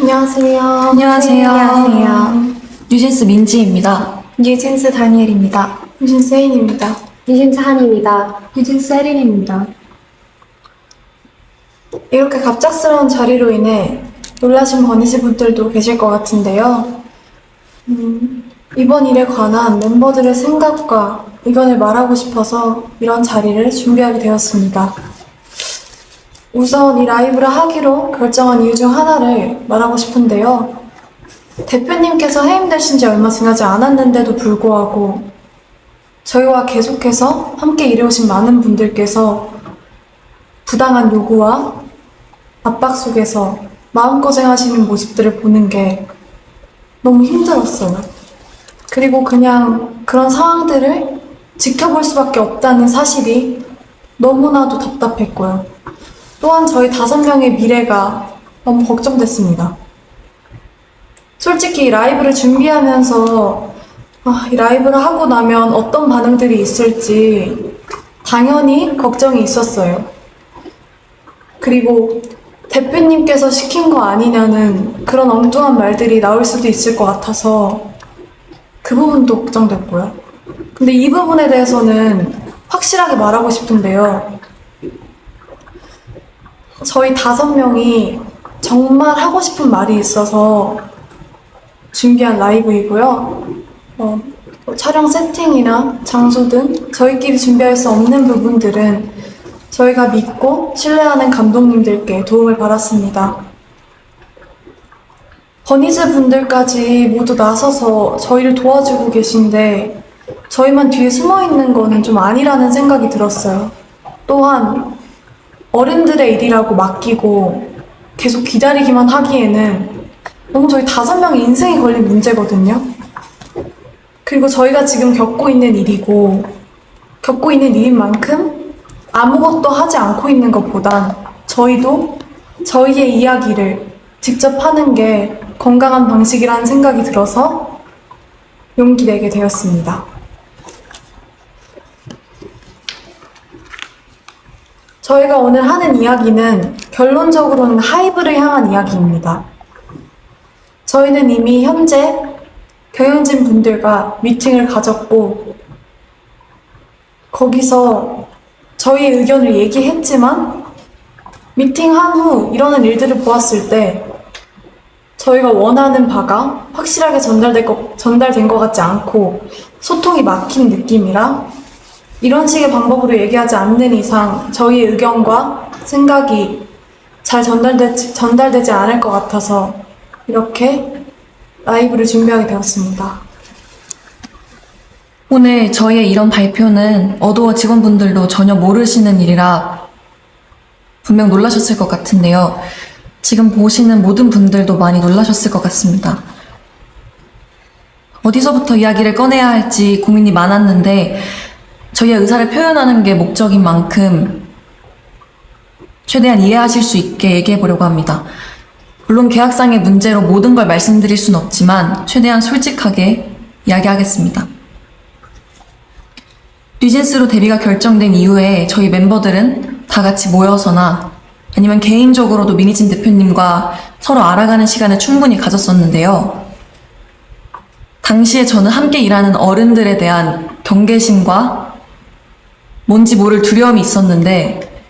안녕하세요. 안녕하세요. 뉴진스 민지입니다. 뉴진스 다니엘입니다. 뉴진스 혜인입니다. 뉴진스 한입니다. 뉴진스 혜린입니다. 이렇게 갑작스러운 자리로 인해 놀라신 버니즈 분들도 계실 것 같은데요. 이번 일에 관한 멤버들의 생각과 의견을 말하고 싶어서 이런 자리를 준비하게 되었습니다. 우선 이 라이브를 하기로 결정한 이유 중 하나를 말하고 싶은데요. 대표님께서 해임되신 지 얼마 지나지 않았는데도 불구하고 저희와 계속해서 함께 일해오신 많은 분들께서 부당한 요구와 압박 속에서 마음고생하시는 모습들을 보는 게 너무 힘들었어요. 그리고 그냥 그런 상황들을 지켜볼 수밖에 없다는 사실이 너무나도 답답했고요. 또한 저희 5명의 미래가 너무 걱정됐습니다. 솔직히 라이브를 준비하면서 이 라이브를 하고 나면 어떤 반응들이 있을지 당연히 걱정이 있었어요. 그리고 대표님께서 시킨 거 아니냐는 그런 엉뚱한 말들이 나올 수도 있을 것 같아서 그 부분도 걱정됐고요. 근데 이 부분에 대해서는 확실하게 말하고 싶은데요. 저희 5명이 정말 하고 싶은 말이 있어서 준비한 라이브이고요. 촬영 세팅이나 장소 등 저희끼리 준비할 수 없는 부분들은 저희가 믿고 신뢰하는 감독님들께 도움을 받았습니다. 버니즈 분들까지 모두 나서서 저희를 도와주고 계신데 저희만 뒤에 숨어 있는 거는 좀 아니라는 생각이 들었어요. 또한 어른들의 일이라고 맡기고 계속 기다리기만 하기에는 너무 저희 5명의 인생이 걸린 문제거든요. 그리고 저희가 지금 겪고 있는 일이고 겪고 있는 일인 만큼 아무것도 하지 않고 있는 것보단 저희도 저희의 이야기를 직접 하는 게 건강한 방식이라는 생각이 들어서 용기 내게 되었습니다. 저희가 오늘 하는 이야기는 결론적으로는 하이브를 향한 이야기입니다. 저희는 이미 현재 경영진 분들과 미팅을 가졌고 거기서 저희의 의견을 얘기했지만 미팅한 후 일어난 일들을 보았을 때 저희가 원하는 바가 확실하게 전달된 것 같지 않고 소통이 막힌 느낌이라 이런 식의 방법으로 얘기하지 않는 이상 저희의 의견과 생각이 잘 전달되지 않을 것 같아서 이렇게 라이브를 준비하게 되었습니다. 오늘 저희의 이런 발표는 어도어 직원분들도 전혀 모르시는 일이라 분명 놀라셨을 것 같은데요. 지금 보시는 모든 분들도 많이 놀라셨을 것 같습니다. 어디서부터 이야기를 꺼내야 할지 고민이 많았는데 저희의 의사를 표현하는 게 목적인 만큼 최대한 이해하실 수 있게 얘기해 보려고 합니다. 물론 계약상의 문제로 모든 걸 말씀드릴 순 없지만 최대한 솔직하게 이야기하겠습니다. 뉴진스로 데뷔가 결정된 이후에 저희 멤버들은 다 같이 모여서나 아니면 개인적으로도 미니진 대표님과 서로 알아가는 시간을 충분히 가졌었는데요. 당시에 저는 함께 일하는 어른들에 대한 경계심과 뭔지 모를 두려움이 있었는데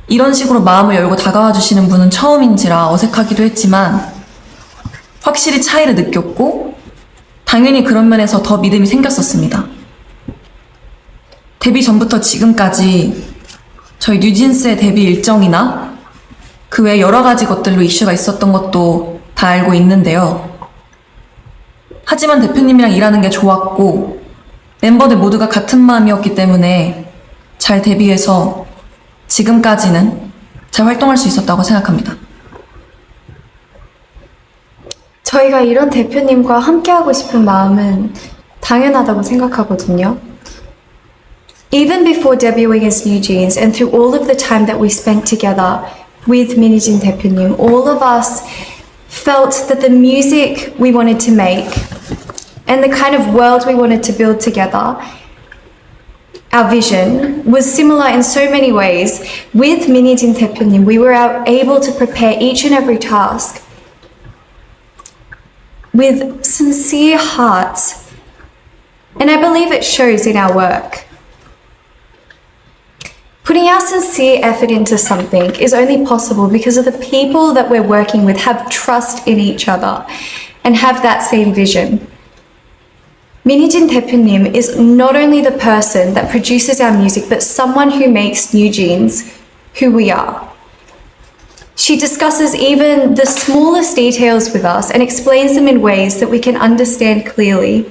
이런 식으로 마음을 열고 다가와 주시는 분은 처음인지라 어색하기도 했지만 확실히 차이를 느꼈고 당연히 그런 면에서 더 믿음이 생겼었습니다. 데뷔 전부터 지금까지 저희 뉴진스의 데뷔 일정이나 그 외 여러 가지 것들로 이슈가 있었던 것도 다 알고 있는데요. 하지만 대표님이랑 일하는 게 좋았고 멤버들 모두가 같은 마음이었기 때문에 잘 데뷔해서 지금까지는 잘 활동할 수 있었다고 생각합니다. 저희가 이런 대표님과 함께하고 싶은 마음은 당연하다고 생각하거든요. Even before debuting as New Jeans and through all of the time that we spent together with 미니진 대표님, all of us felt that the music we wanted to make and the kind of world we wanted to build together, our vision was similar in so many ways. With 미니진 대표님, we were able to prepare each and every task with sincere hearts, and I believe it shows in our work. Putting our sincere effort into something is only possible because of the people that we're working with have trust in each other and have that same vision. Minijin 대표님 is not only the person that produces our music, but someone who makes New Jeans who we are. She discusses even the smallest details with us and explains them in ways that we can understand clearly.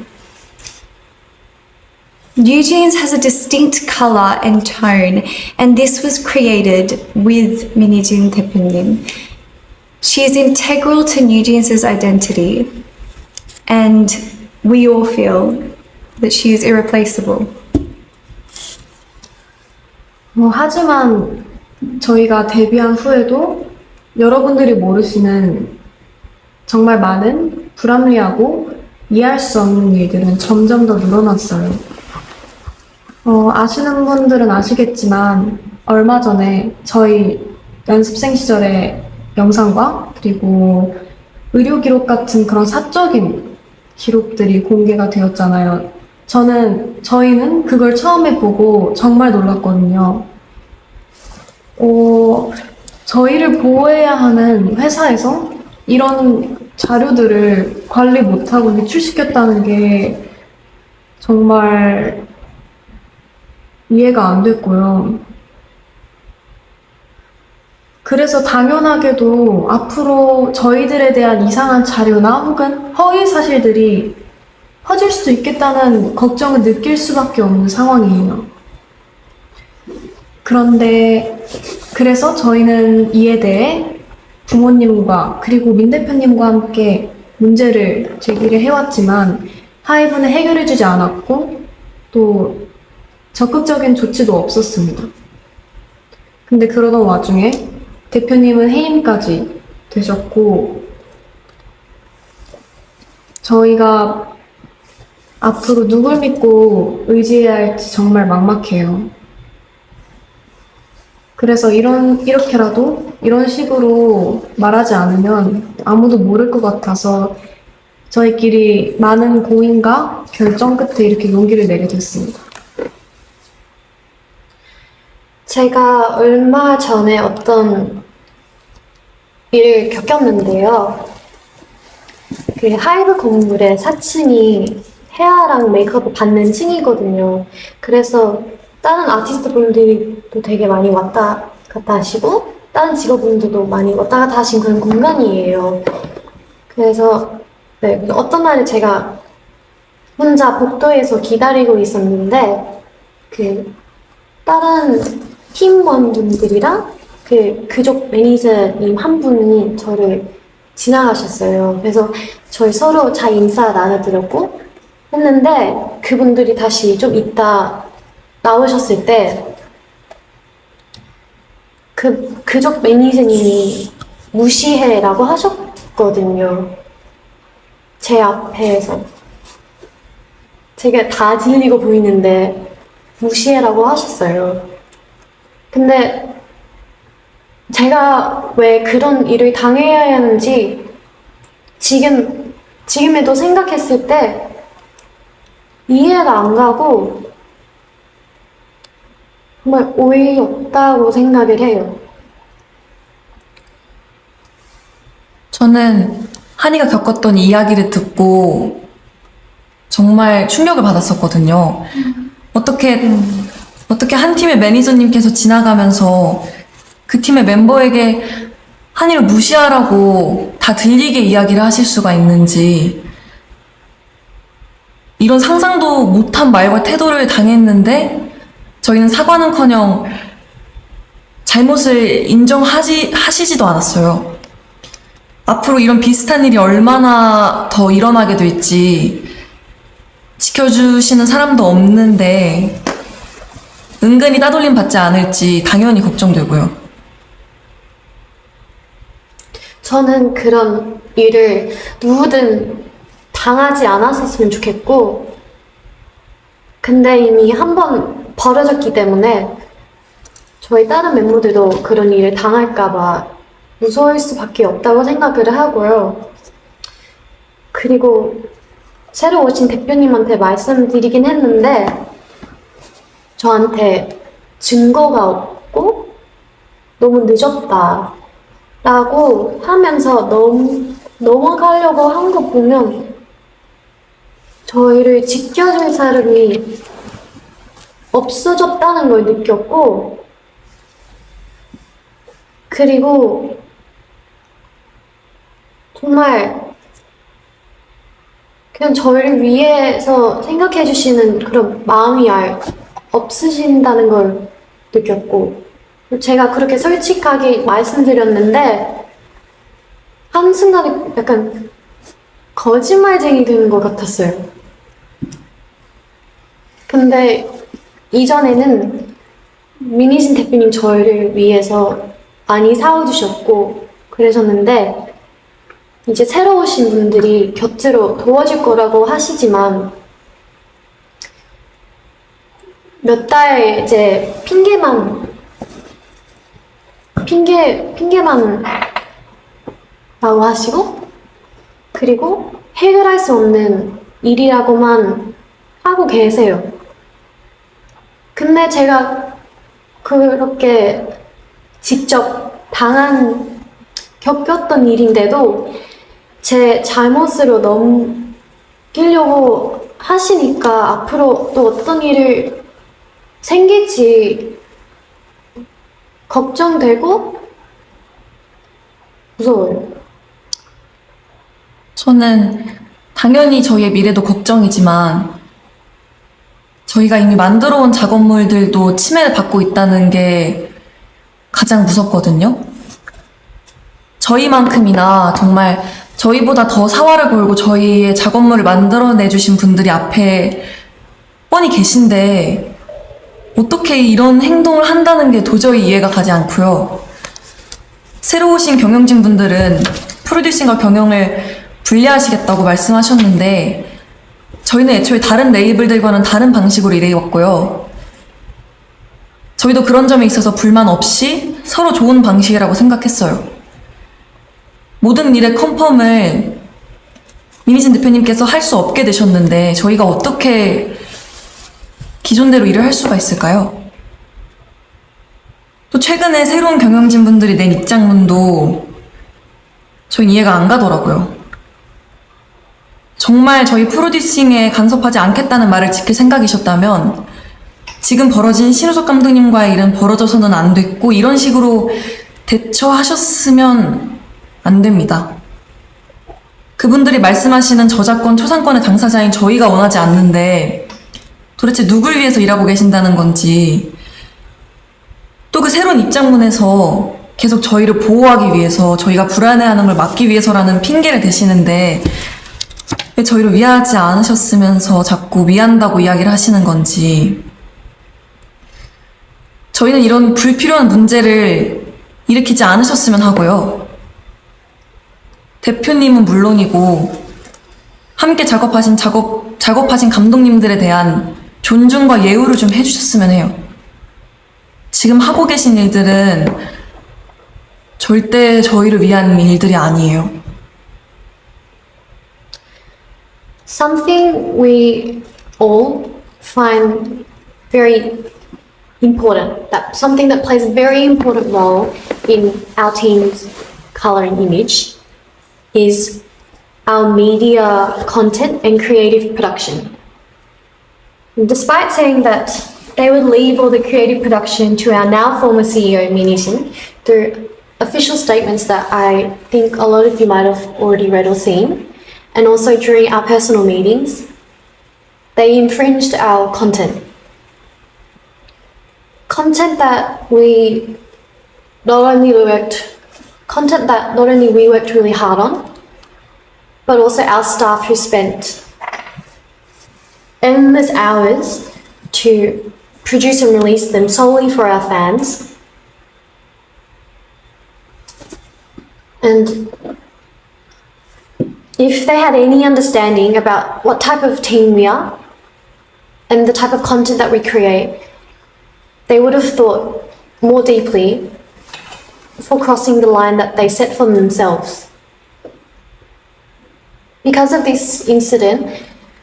New Jeans has a distinct color and tone, and this was created with Minijin 대표님. She is integral to New Jeans' identity, and we all feel that she is irreplaceable. 하지만 저희가 데뷔한 후에도 여러분들이 모르시는 정말 많은 불합리하고 이해할 수 없는 일들은 점점 더 늘어났어요. 아시는 분들은 아시겠지만 얼마 전에 저희 연습생 시절의 영상과 그리고 의료 기록 같은 그런 사적인 기록들이 공개가 되었잖아요. 저희는 그걸 처음에 보고 정말 놀랐거든요. 저희를 보호해야 하는 회사에서 이런 자료들을 관리 못하고 유출시켰다는 게 정말 이해가 안 됐고요. 그래서 당연하게도 앞으로 저희들에 대한 이상한 자료나 혹은 허위 사실들이 퍼질 수도 있겠다는 걱정을 느낄 수밖에 없는 상황이에요. 그래서 저희는 이에 대해 부모님과 그리고 민 대표님과 함께 문제를 제기를 해왔지만 하이브는 해결해주지 않았고 또 적극적인 조치도 없었습니다. 근데 그러던 와중에 대표님은 해임까지 되셨고 저희가 앞으로 누굴 믿고 의지해야 할지 정말 막막해요. 그래서 이렇게라도 이런 식으로 말하지 않으면 아무도 모를 것 같아서 저희끼리 많은 고민과 결정 끝에 이렇게 용기를 내게 됐습니다. 제가 얼마 전에 어떤 일을 겪었는데요. 그 하이브 건물의 4층이 헤어랑 메이크업을 받는 층이거든요. 그래서 다른 아티스트 분들도 되게 많이 왔다 갔다 하시고 다른 직업분들도 많이 왔다 갔다 하신 그런 공간이에요. 그래서 어떤 날에 제가 혼자 복도에서 기다리고 있었는데 그 다른 팀원분들이랑 그쪽 매니저님 한 분이 저를 지나가셨어요. 그래서 저희 서로 잘 인사 나눠드렸고 했는데 그분들이 다시 좀 이따 나오셨을 때 그쪽 매니저님이 무시해라고 하셨거든요. 제 앞에서. 제가 다 들리고 보이는데 무시해라고 하셨어요. 근데 제가 왜 그런 일을 당해야 하는지 지금에도 생각했을 때 이해가 안 가고 정말 어이없다고 생각을 해요. 저는 한이가 겪었던 이야기를 듣고 정말 충격을 받았었거든요. 어떻게 한 팀의 매니저님께서 지나가면서 그 팀의 멤버에게 한이를 무시하라고 다 들리게 이야기를 하실 수가 있는지, 이런 상상도 못한 말과 태도를 당했는데 저희는 사과는커녕 잘못을 하시지도 않았어요. 앞으로 이런 비슷한 일이 얼마나 더 일어나게 될지 지켜주시는 사람도 없는데 은근히 따돌림 받지 않을지 당연히 걱정되고요. 저는 그런 일을 누구든 당하지 않았었으면 좋겠고, 근데 이미 한 번 벌어졌기 때문에 저희 다른 멤버들도 그런 일을 당할까봐 무서울 수밖에 없다고 생각을 하고요. 그리고 새로 오신 대표님한테 말씀드리긴 했는데 저한테 증거가 없고 너무 늦었다 라고 하면서 넘어가려고 한 거 보면 저희를 지켜줄 사람이 없어졌다는 걸 느꼈고, 그리고 정말 그냥 저희를 위해서 생각해 주시는 그런 마음이 없으신다는 걸 느꼈고, 제가 그렇게 솔직하게 말씀드렸는데 한순간에 약간 거짓말쟁이 되는 것 같았어요. 근데 이전에는 민희진 대표님 저희를 위해서 많이 사와주셨고 그러셨는데, 이제 새로 오신 분들이 곁으로 도와줄 거라고 하시지만 몇 달 이제 핑계만 라고 하시고, 그리고 해결할 수 없는 일이라고만 하고 계세요. 근데 제가 그렇게 직접 겪었던 일인데도 제 잘못으로 넘기려고 하시니까 앞으로 또 어떤 일을 생길지 걱정되고 무서워요. 저는 당연히 저희의 미래도 걱정이지만 저희가 이미 만들어 온 작업물들도 침해를 받고 있다는 게 가장 무섭거든요. 저희만큼이나 정말 저희보다 더 사활을 걸고 저희의 작업물을 만들어내주신 분들이 앞에 뻔히 계신데 어떻게 이런 행동을 한다는 게 도저히 이해가 가지 않고요. 새로 오신 경영진 분들은 프로듀싱과 경영을 분리하시겠다고 말씀하셨는데 저희는 애초에 다른 레이블들과는 다른 방식으로 일해왔고요. 저희도 그런 점에 있어서 불만 없이 서로 좋은 방식이라고 생각했어요. 모든 일의 컨펌을 민희진 대표님께서 할 수 없게 되셨는데 저희가 어떻게 기존대로 일을 할 수가 있을까요? 또 최근에 새로운 경영진 분들이 낸 입장문도 저희는 이해가 안 가더라고요. 정말 저희 프로듀싱에 간섭하지 않겠다는 말을 지킬 생각이셨다면 지금 벌어진 신우석 감독님과의 일은 벌어져서는 안 됐고 이런 식으로 대처하셨으면 안 됩니다. 그분들이 말씀하시는 저작권, 초상권의 당사자인 저희가 원하지 않는데 도대체 누굴 위해서 일하고 계신다는 건지, 또 그 새로운 입장문에서 계속 저희를 보호하기 위해서, 저희가 불안해하는 걸 막기 위해서라는 핑계를 대시는데 왜 저희를 위하지 않으셨으면서 자꾸 위한다고 이야기를 하시는 건지. 저희는 이런 불필요한 문제를 일으키지 않으셨으면 하고요. 대표님은 물론이고 함께 작업하신 감독님들에 대한 존중과 예우를 좀 해주셨으면 해요. 지금 하고 계신 일들은 절대 저희를 위한 일들이 아니에요. Something we all find very important, something that plays a very important role in our team's color and image is our media content and creative production. And despite saying that they would leave all the creative production to our now former CEO, Minijin, through official statements that I think a lot of you might have already read or seen, and also during our personal meetings, they infringed our content. Content that not only we worked really hard on, but also our staff who spent endless hours to produce and release them solely for our fans. And if they had any understanding about what type of team we are and the type of content that we create, they would have thought more deeply before crossing the line that they set for themselves. because of this incident,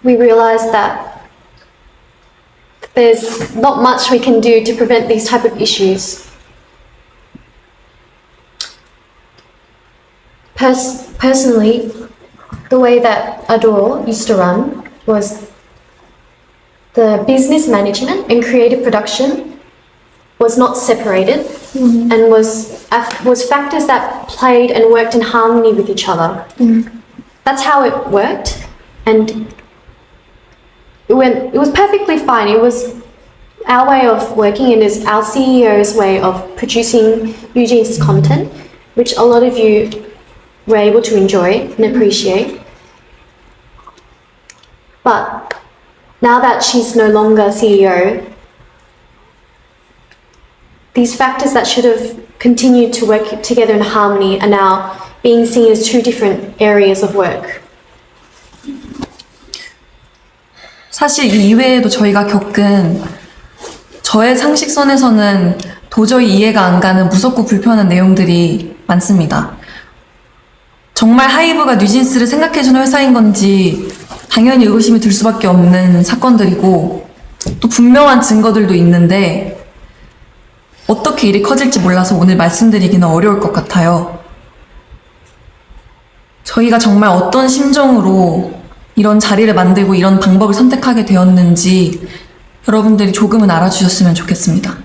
we realized that there's not much we can do to prevent these type of issues. Personally, the way that Adore used to run was the business management and creative production was not separated and was factors that played and worked in harmony with each other. That's how it worked, and it was perfectly fine. It was our way of working and is our CEO's way of producing Eugene's content, which a lot of you were able to enjoy and appreciate. But now that she's no longer CEO, these factors that should have continued to work together in harmony are now being seen as two different areas of work. 사실 이 이외에도 저희가 겪은 저의 상식선에서는 도저히 이해가 안 가는 무섭고 불편한 내용들이 많습니다. 정말 하이브가 뉴진스를 생각해준 회사인 건지 당연히 의구심이 들 수밖에 없는 사건들이고 또 분명한 증거들도 있는데 어떻게 일이 커질지 몰라서 오늘 말씀드리기는 어려울 것 같아요. 저희가 정말 어떤 심정으로 이런 자리를 만들고 이런 방법을 선택하게 되었는지 여러분들이 조금은 알아주셨으면 좋겠습니다.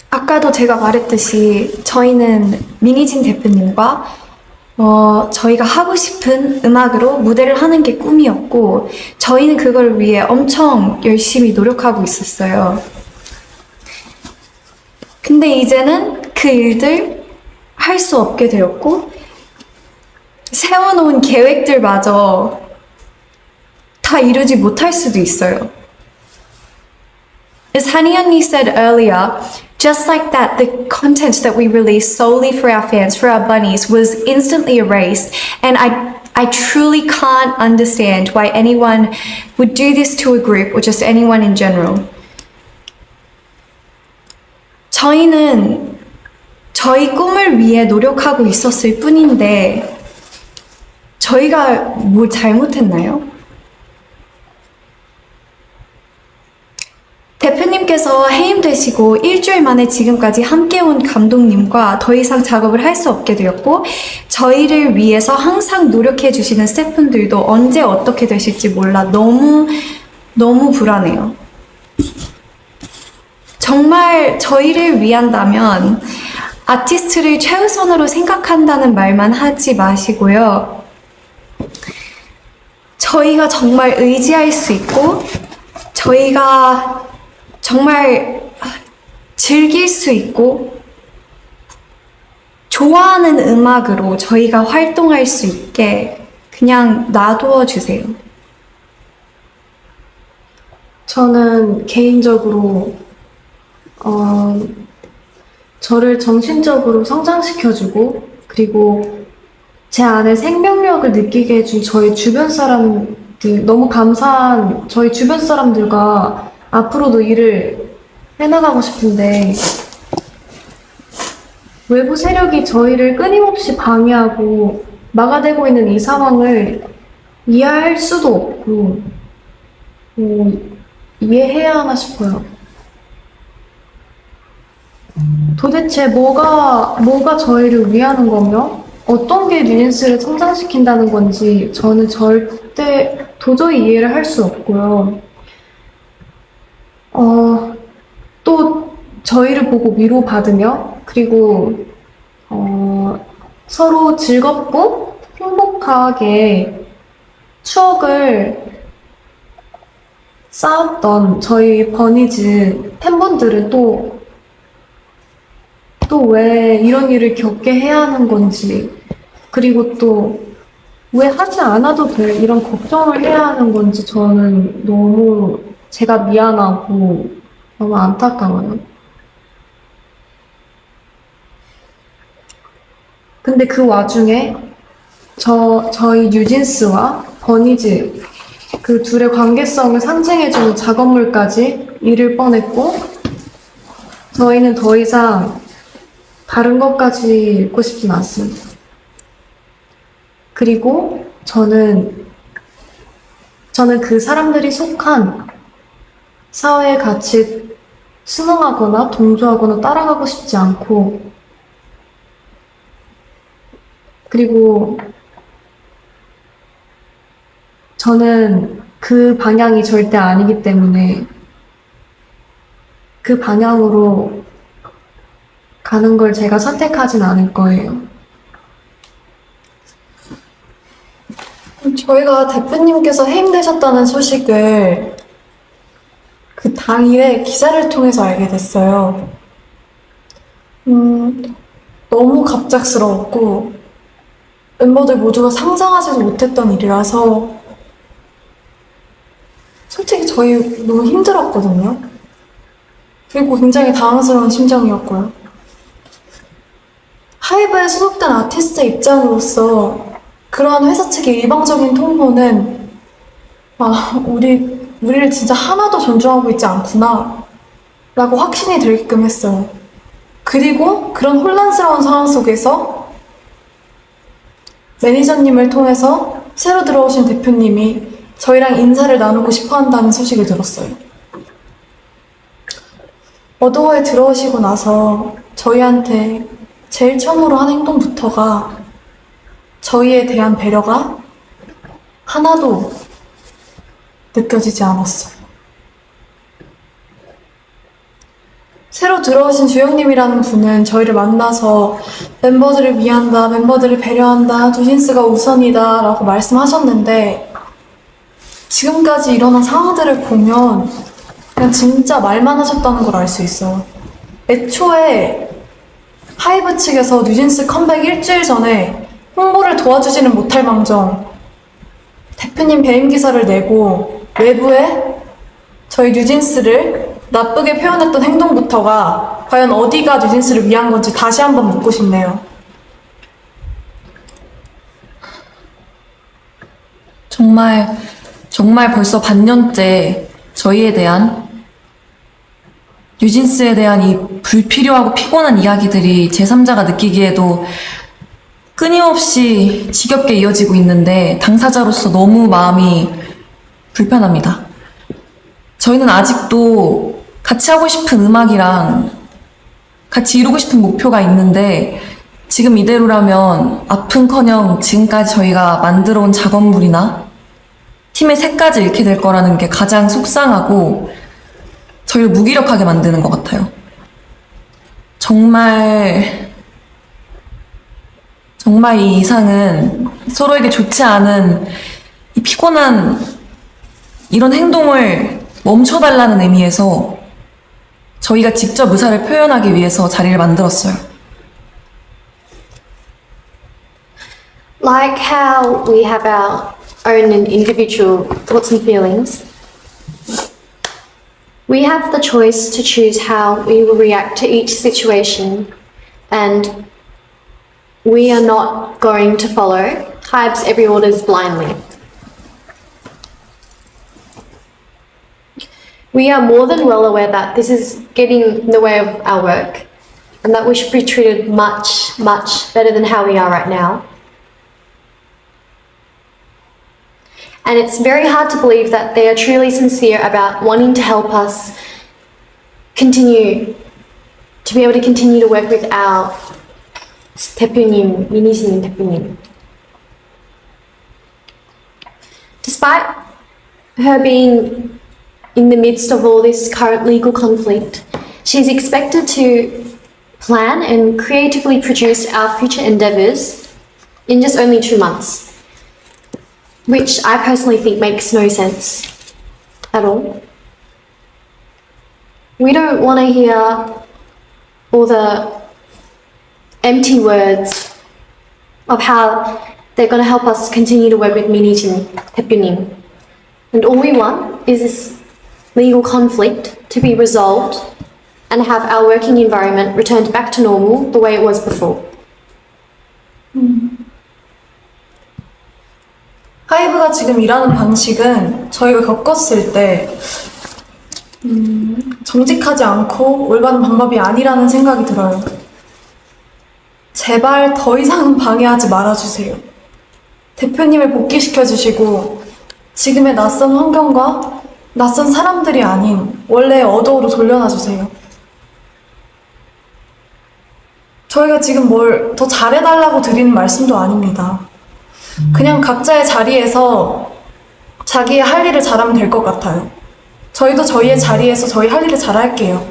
아까도 제가 말했듯이 저희는 미니진 대표님과 저희가 하고 싶은 음악으로 무대를 하는 게 꿈이었고 저희는 그걸 위해 엄청 열심히 노력하고 있었어요. 근데 이제는 그 일들 할 수 없게 되었고 세워놓은 계획들마저 다 이루지 못할 수도 있어요. As Hanyani said earlier, just like that, the content that we released solely for our fans, for our bunnies, was instantly erased. And I truly can't understand why anyone would do this to a group or just anyone in general. 저희는 저희 꿈을 위해 노력하고 있었을 뿐인데 저희가 뭘 잘못했나요? 대표님께서 해임되시고 일주일 만에 지금까지 함께 온 감독님과 더 이상 작업을 할 수 없게 되었고 저희를 위해서 항상 노력해 주시는 스태프분들도 언제 어떻게 되실지 몰라 너무 불안해요. 정말 저희를 위한다면 아티스트를 최우선으로 생각한다는 말만 하지 마시고요. 저희가 정말 의지할 수 있고 저희가 정말 즐길 수 있고 좋아하는 음악으로 저희가 활동할 수 있게 그냥 놔두어 주세요. 저는 개인적으로 저를 정신적으로 성장시켜주고 그리고 제 안에 생명력을 느끼게 해준 저희 주변 사람들 너무 감사한 저희 주변 사람들과 앞으로도 일을 해나가고 싶은데 외부 세력이 저희를 끊임없이 방해하고 막아대고 있는 이 상황을 이해할 수도 없고 이해해야 하나 싶어요. 도대체 뭐가 저희를 위하는 거며 어떤 게 뉴진스를 성장시킨다는 건지 저는 절대 도저히 이해를 할 수 없고요. 또 저희를 보고 위로받으며 그리고 서로 즐겁고 행복하게 추억을 쌓았던 저희 버니즈 팬분들은 또 왜 이런 일을 겪게 해야 하는 건지 그리고 또 왜 하지 않아도 될 이런 걱정을 해야 하는 건지 저는 너무 제가 미안하고 너무 안타까워요. 근데 그 와중에 저희 뉴진스와 버니즈 그 둘의 관계성을 상징해주는 작업물까지 잃을 뻔했고 저희는 더 이상 다른 것까지 읽고 싶진 않습니다. 그리고 저는 그 사람들이 속한 사회에 같이 순응하거나 동조하거나 따라가고 싶지 않고, 그리고 저는 그 방향이 절대 아니기 때문에 그 방향으로 가는 걸 제가 선택하진 않을 거예요. 저희가 대표님께서 해임되셨다는 소식을 그 당일에 기사를 통해서 알게 됐어요. 너무 갑작스러웠고 멤버들 모두가 상상하지도 못했던 일이라서 솔직히 저희 너무 힘들었거든요. 그리고 굉장히 당황스러운 심정이었고요. 하이브에 소속된 아티스트의 입장으로서 그러한 회사 측의 일방적인 통보는 우리를 진짜 하나도 존중하고 있지 않구나 라고 확신이 들게끔 했어요. 그리고 그런 혼란스러운 상황 속에서 매니저님을 통해서 새로 들어오신 대표님이 저희랑 인사를 나누고 싶어 한다는 소식을 들었어요. 어도어에 들어오시고 나서 저희한테 제일 처음으로 한 행동부터가 저희에 대한 배려가 하나도 느껴지지 않았어요. 새로 들어오신 주영님이라는 분은 저희를 만나서 멤버들을 위한다, 멤버들을 배려한다, 뉴진스가 우선이다 라고 말씀하셨는데 지금까지 일어난 상황들을 보면 그냥 진짜 말만 하셨다는 걸 알 수 있어요. 애초에 하이브 측에서 뉴진스 컴백 일주일 전에 홍보를 도와주지는 못할 망정 대표님 배임 기사를 내고 외부에 저희 뉴진스를 나쁘게 표현했던 행동부터가 과연 어디가 뉴진스를 위한 건지 다시 한번 묻고 싶네요. 정말 벌써 반년째 저희에 대한, 뉴진스에 대한 이 불필요하고 피곤한 이야기들이 제3자가 느끼기에도 끊임없이 지겹게 이어지고 있는데 당사자로서 너무 마음이 불편합니다. 저희는 아직도 같이 하고 싶은 음악이랑 같이 이루고 싶은 목표가 있는데 지금 이대로라면 아픈커녕 지금까지 저희가 만들어온 작업물이나 팀의 색까지 잃게 될 거라는 게 가장 속상하고 저희를 무기력하게 만드는 것 같아요. 정말 이 이상은 서로에게 좋지 않은 이 피곤한 이런 행동을 멈춰달라는 의미에서 저희가 직접 의사를 표현하기 위해서 자리를 만들었어요. Like how we have our own and individual thoughts and feelings, we have the choice to choose how we will react to each situation, and we are not going to follow HYBE's every orders blindly. We are more than well aware that this is getting in the way of our work and that we should be treated much, much better than how we are right now. And it's very hard to believe that they are truly sincere about wanting to help us continue to be able to continue to work with our 대표님, 미니신 대표님. Despite her being in the midst of all this current legal conflict, she's expected to plan and creatively produce our future endeavours in just only 2 months, which I personally think makes no sense at all. We don't want to hear all the empty words of how they're going to help us continue to work with Minijin 대표님. And all we want is this legal conflict to be resolved and have our working environment returned back to normal the way it was before. 하이브가 지금 일하는 방식은 저희가 겪었을 때 정직하지 않고 올바른 방법이 아니라는 생각이 들어요. 제발 더 이상은 방해하지 말아주세요. 대표님을 복귀시켜주시고 지금의 낯선 환경과 낯선 사람들이 아닌 원래의 어도로 돌려놔주세요. 저희가 지금 뭘 더 잘해달라고 드리는 말씀도 아닙니다. 그냥 각자의 자리에서 자기의 할 일을 잘하면 될 것 같아요. 저희도 저희의 자리에서 저희 할 일을 잘할게요.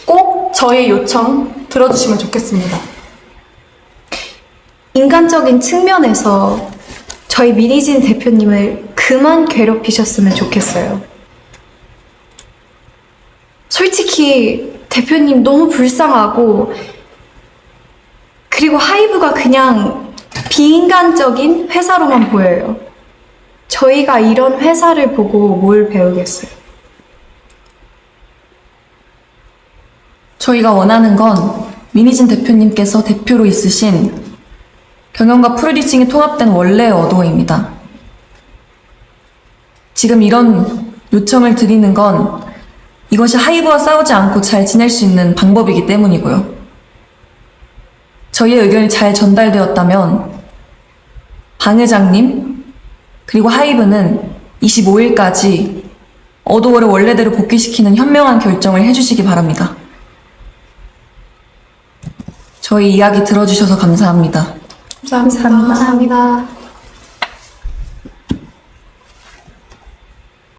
꼭 저희의 요청 들어주시면 좋겠습니다. 인간적인 측면에서 저희 미니진 대표님을 그만 괴롭히셨으면 좋겠어요. 솔직히 대표님 너무 불쌍하고 그리고 하이브가 그냥 비인간적인 회사로만 보여요. 저희가 이런 회사를 보고 뭘 배우겠어요? 저희가 원하는 건 미니진 대표님께서 대표로 있으신 경영과 프로듀싱이 통합된 원래의 어도어입니다. 지금 이런 요청을 드리는 건 이것이 하이브와 싸우지 않고 잘 지낼 수 있는 방법이기 때문이고요. 저희의 의견이 잘 전달되었다면 방 회장님 그리고 하이브는 25일까지 어도어를 원래대로 복귀시키는 현명한 결정을 해주시기 바랍니다. 저희 이야기 들어주셔서 감사합니다. 감사합니다. 감사합니다.